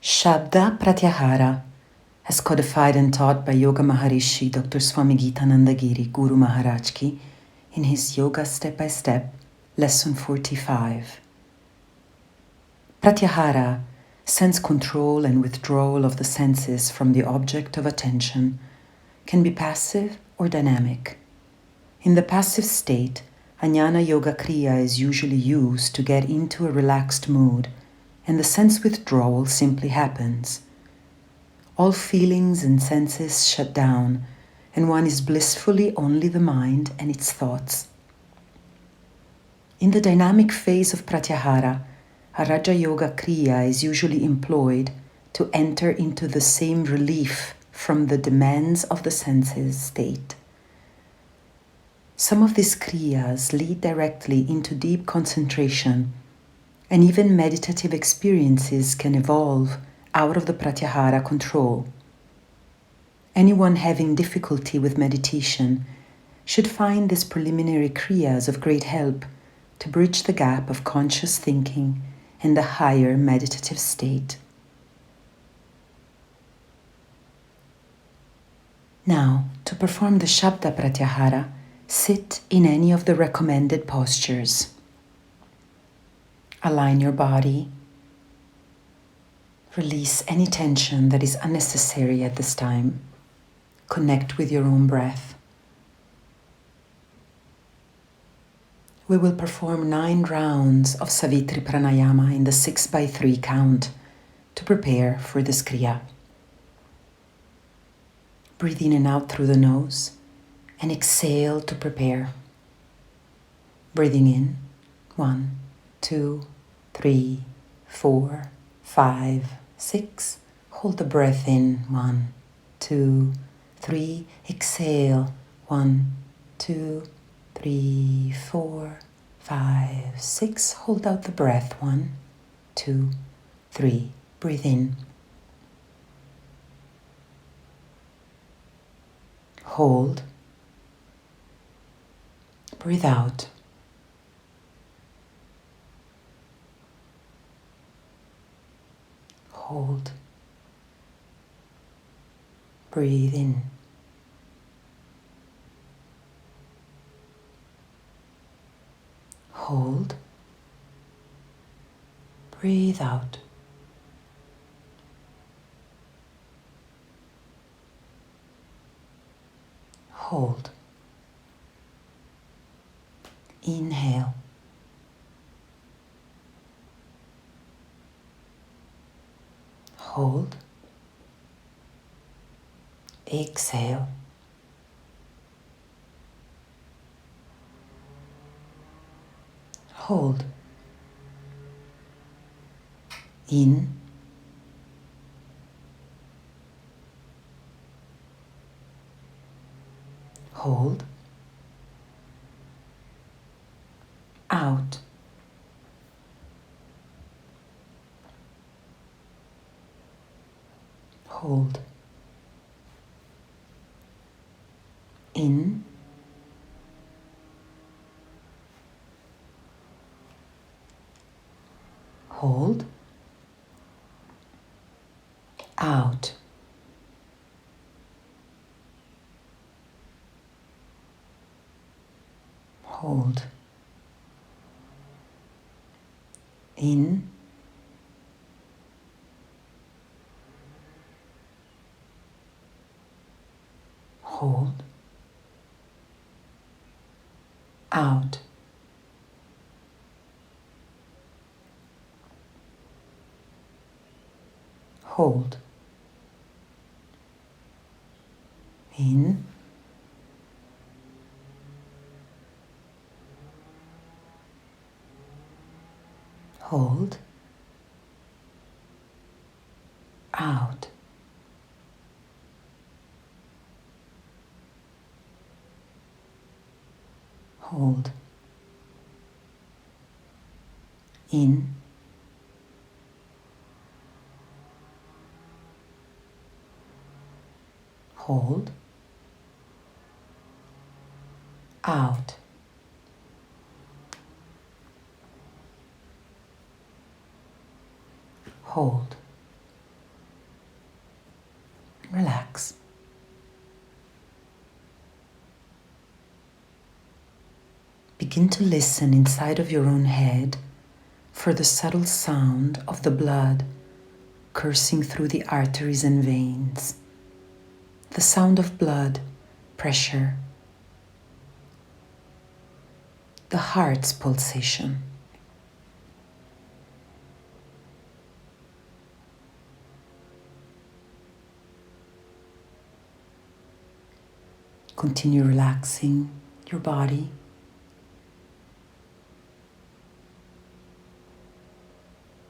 Shabda Pratyahara, as codified and taught by Yogamaharishi Dr. Swami Gitananda Giri, Guru Maharaj Ki, in his Yoga Step by Step, Lesson 45. Pratyahara, sense control and withdrawal of the senses from the object of attention, can be passive or dynamic. In the passive state, Jnana Yoga Kriya is usually used to get into a relaxed mood, and the sense withdrawal simply happens. All feelings and senses shut down, and one is blissfully only the mind and its thoughts. In the dynamic phase of Pratyahara, a Raja Yoga Kriya is usually employed to enter into the same relief from the demands of the senses state. Some of these Kriyas lead directly into deep concentration, and even meditative experiences can evolve out of the Pratyahara control. Anyone having difficulty with meditation should find these preliminary Kriyas of great help to bridge the gap of conscious thinking and the higher meditative state. Now, to perform the Shabda Pratyahara, sit in any of the recommended postures. Align your body. Release any tension that is unnecessary at this time. Connect with your own breath. We will perform 9 rounds of Savitri Pranayama in the 6x3 count to prepare for this Kriya. Breathe in and out through the nose and exhale to prepare. Breathing in, 1, 2, 3, 4, 5, 6. Hold the breath in, 1, 2, 3. Exhale, 1, 2, 3, 4, 5, 6. Hold out the breath, 1, 2, 3. Breathe in. Hold. Breathe out. Hold. Breathe in. Hold. Breathe out. Hold. Inhale. Hold. Exhale. Hold. In. Hold. Out. Hold. In. Hold. Out. Hold. In. Hold. Out. Hold. In. Hold. Out. Hold. In. Hold. Out. Hold. begin to listen inside of your own head for the subtle sound of the blood coursing through the arteries and veins, the sound of blood pressure, the heart's pulsation. Continue relaxing your body.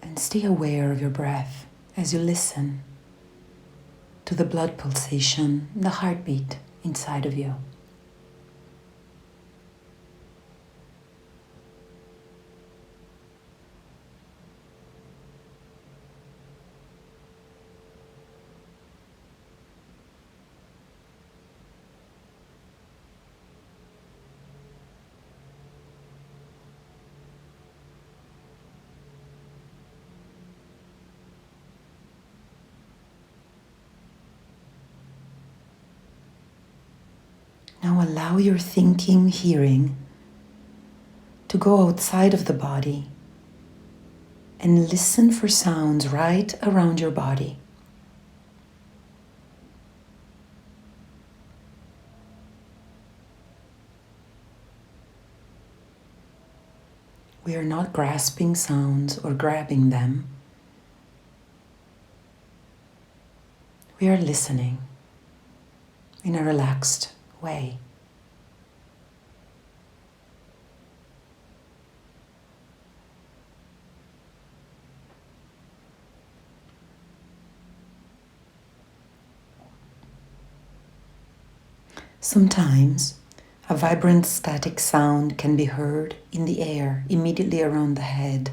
And stay aware of your breath as you listen to the blood pulsation, the heartbeat inside of you. Now allow your thinking, hearing to go outside of the body and listen for sounds right around your body. We are not grasping sounds or grabbing them. We are listening in a relaxed way. Sometimes a vibrant static sound can be heard in the air immediately around the head.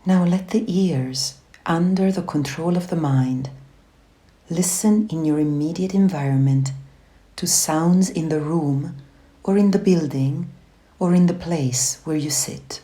Now let the ears, under the control of the mind, listen in your immediate environment to sounds in the room or in the building or in the place where you sit.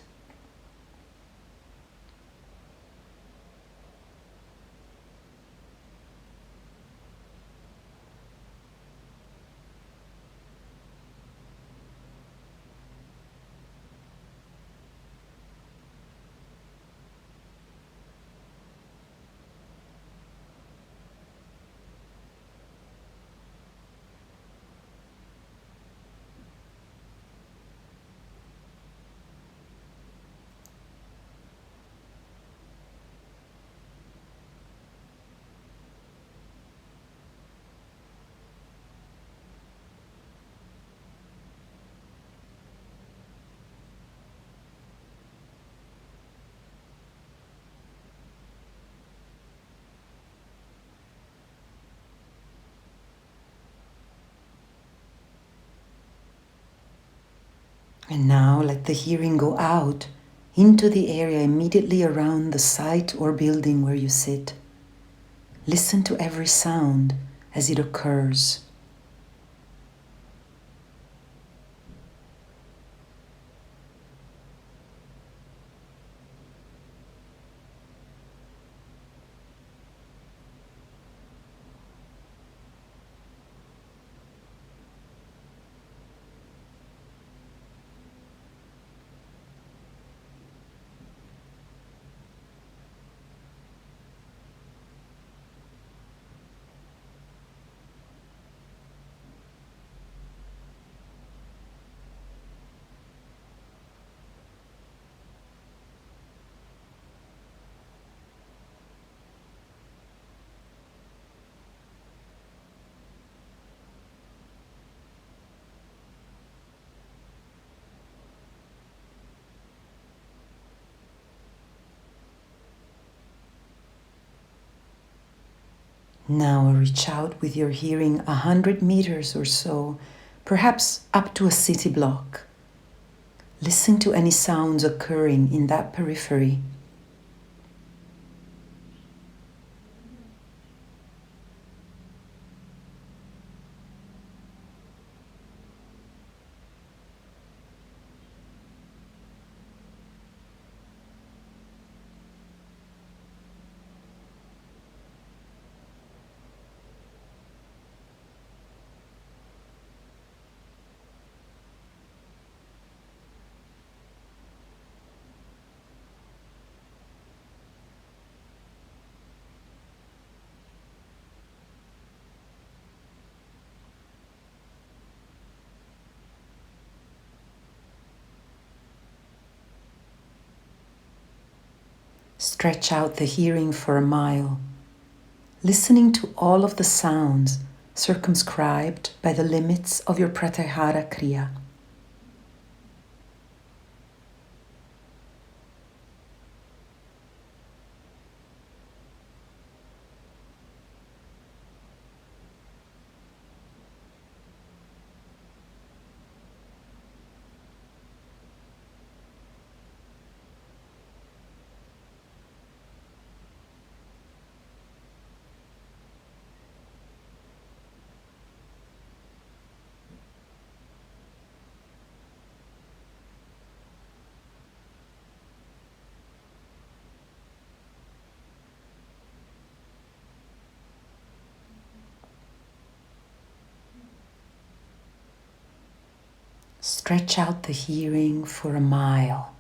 And now let the hearing go out into the area immediately around the site or building where you sit. Listen to every sound as it occurs. Now reach out with your hearing 100 meters or so, perhaps up to a city block. Listen to any sounds occurring in that periphery. Stretch out the hearing for a mile, listening to all of the sounds circumscribed by the limits of your Pratyahara Kriya. Stretch out the hearing for a mile.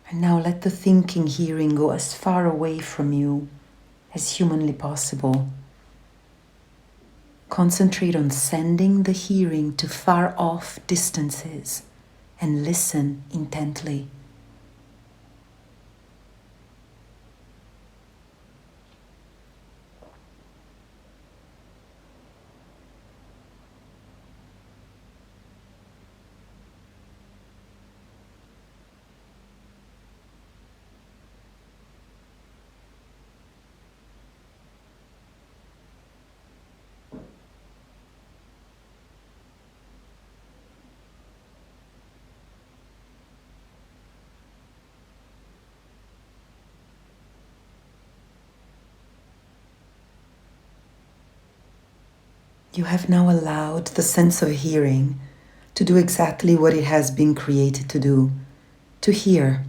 And now let the thinking hearing go as far away from you as humanly possible. Concentrate on sending the hearing to far off distances and listen intently. You have now allowed the sense of hearing to do exactly what it has been created to do, to hear.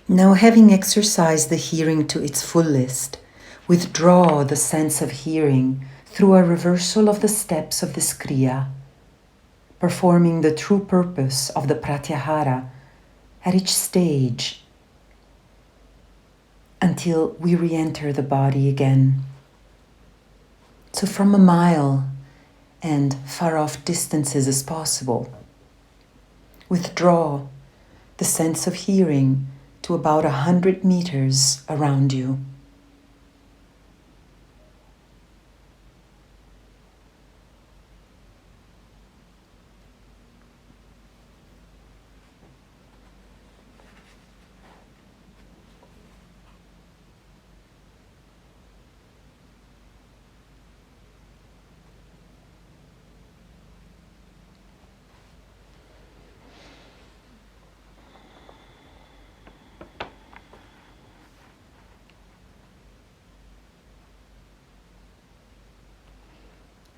Now, having exercised the hearing to its fullest, withdraw the sense of hearing through a reversal of the steps of this Kriya, performing the true purpose of the Pratyahara at each stage until we re-enter the body again. So from a mile and far off distances as possible, withdraw the sense of hearing to about 100 meters around you.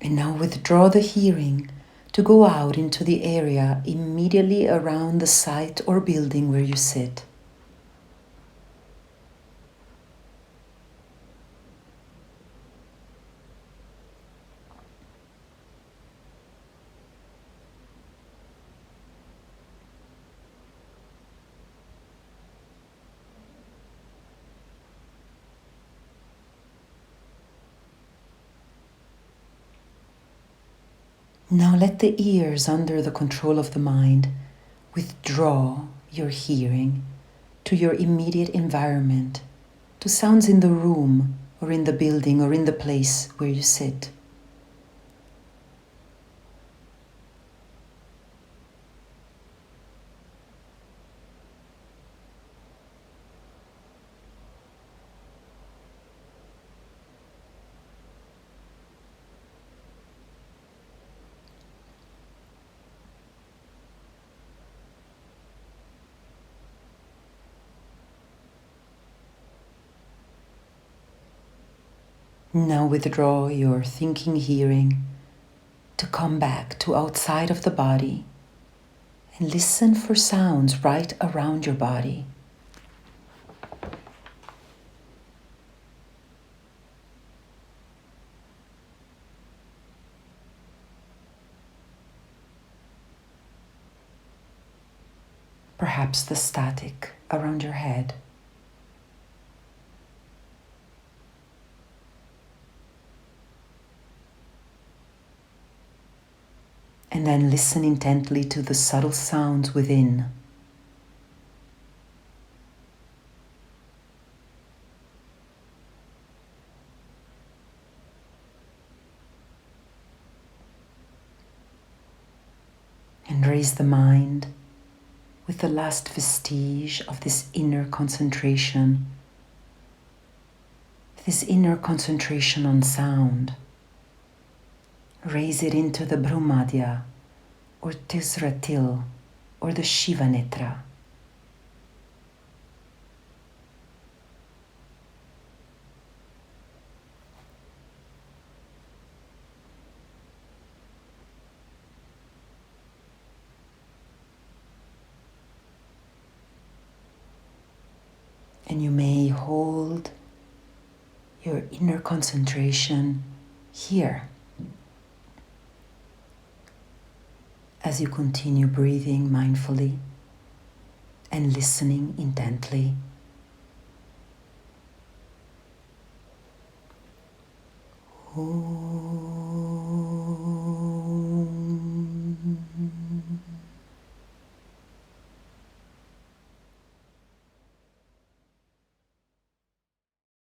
And now withdraw the hearing to go out into the area immediately around the site or building where you sit. Now let the ears under the control of the mind withdraw your hearing to your immediate environment, to sounds in the room or in the building or in the place where you sit. Now withdraw your thinking hearing to come back to outside of the body and listen for sounds right around your body. Perhaps the static around your head. And then listen intently to the subtle sounds within. And raise the mind with the last vestige of this inner concentration on sound. Raise it into the Brahmadya or Tisratil or the Shiva Netra. And you may hold your inner concentration here as you continue breathing mindfully and listening intently. Om.